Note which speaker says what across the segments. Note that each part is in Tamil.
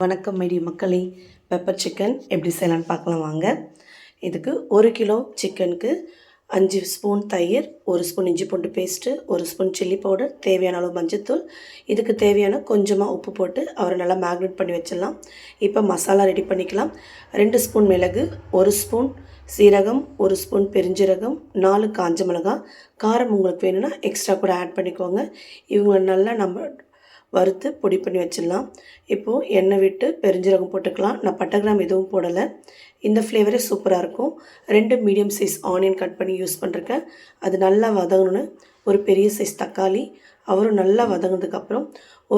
Speaker 1: வணக்கம் மைடிய மக்களே, பெப்பர் சிக்கன் எப்படி செய்யலான்னு பார்க்கலாம் வாங்க. இதுக்கு 1 கிலோ சிக்கனுக்கு 5 ஸ்பூன் தயிர், 1 ஸ்பூன் இஞ்சி பூண்டு பேஸ்ட்டு, 1 ஸ்பூன் சில்லி பவுடர், தேவையான அளவு மஞ்சத்தூள், இதுக்கு தேவையான கொஞ்சமாக உப்பு போட்டு அவரை நல்லா மேக்னேட் பண்ணி வச்சிடலாம். இப்போ மசாலா ரெடி பண்ணிக்கலாம். 2 ஸ்பூன் மிளகு, 1 ஸ்பூன் சீரகம், 1 ஸ்பூன் பெருஞ்சீரகம், 4 காஞ்ச மிளகாய். காரம் உங்களுக்கு வேணும்னா எக்ஸ்ட்ரா கூட ஆட் பண்ணிக்கோங்க. இவங்களை நல்லா நம்ம வறுத்து பொடி பண்ணி வச்சிடலாம். இப்போது எண்ணெய் விட்டு பெருஞ்சீரகம் போட்டுக்கலாம். நான் பட்டை கிராம் எதுவும் போடலை. இந்த ஃப்ளேவரே சூப்பராக இருக்கும். 2 மீடியம் சைஸ் ஆனியன் கட் பண்ணி யூஸ் பண்ணிருக்கேன். அது நல்லா வதங்கணுன்னு ஒரு பெரிய சைஸ் தக்காளி, அவரும் நல்லா வதங்கினதுக்கப்புறம்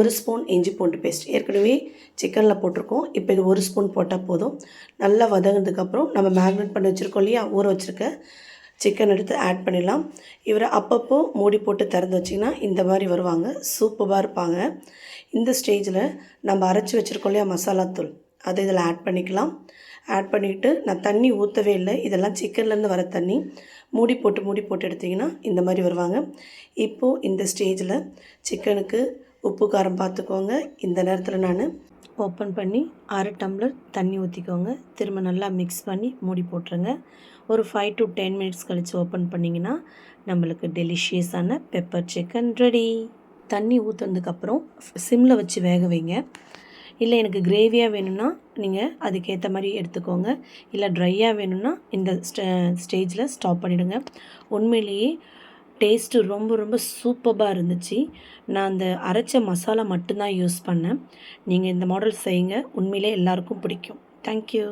Speaker 1: 1 ஸ்பூன் இஞ்சி பூண்டு பேஸ்ட் ஏற்கனவே சிக்கனில் போட்டிருக்கோம். இப்போ இது 1 ஸ்பூன் போட்டால் போதும். நல்லா வதங்கினதுக்கப்புறம் நம்ம மேக்னேட் பண்ணி வச்சுருக்கோம் இல்லையா, ஊற வச்சுருக்க சிக்கன் எடுத்து ஆட் பண்ணிடலாம். இவரை அப்பப்போ மூடி போட்டு திறந்து வச்சிங்கன்னா இந்த மாதிரி வருவாங்க, சூப்பராக இருப்பாங்க. இந்த ஸ்டேஜில் நம்ம அரைச்சி வச்சுருக்கோம் இல்லையா மசாலாத்தூள், அதை இதில் ஆட் பண்ணிக்கலாம். ஆட் பண்ணிவிட்டு நான் தண்ணி ஊற்றவே இல்லை, இதெல்லாம் சிக்கன்லேருந்து வர தண்ணி. மூடி போட்டு எடுத்திங்கன்னா இந்த மாதிரி வருவாங்க. இப்போது இந்த ஸ்டேஜில் சிக்கனுக்கு உப்பு காரம் பார்த்துக்கோங்க. இந்த நேரத்தில் நான் ஓப்பன் பண்ணி 1/2 டம்ளர் தண்ணி ஊற்றிக்கோங்க. திரும்ப நல்லா மிக்ஸ் பண்ணி மூடி போட்டுருங்க. ஒரு 5 to 10 மினிட்ஸ் கழித்து ஓப்பன் பண்ணிங்கன்னா நம்மளுக்கு டெலிஷியஸான பெப்பர் சிக்கன் ரெடி. தண்ணி ஊற்றுனதுக்கப்புறம் சிம்மில் வச்சு வேக வைங்க. இல்லை எனக்கு கிரேவியாக வேணும்னா நீங்கள் அதுக்கேற்ற மாதிரி எடுத்துக்கோங்க. இல்லை ட்ரையாக வேணும்னா இந்த ஸ்டேஜில் ஸ்டாப் பண்ணிவிடுங்க. உண்மையிலேயே டேஸ்ட்டு ரொம்ப சூப்பராக இருந்துச்சு. நான் அந்த அரைச்ச மசாலா மட்டும்தான் யூஸ் பண்ணேன். நீங்கள் இந்த மாடல் செய்யுங்க, உண்மையிலே எல்லாருக்கும் பிடிக்கும். தேங்க்யூ.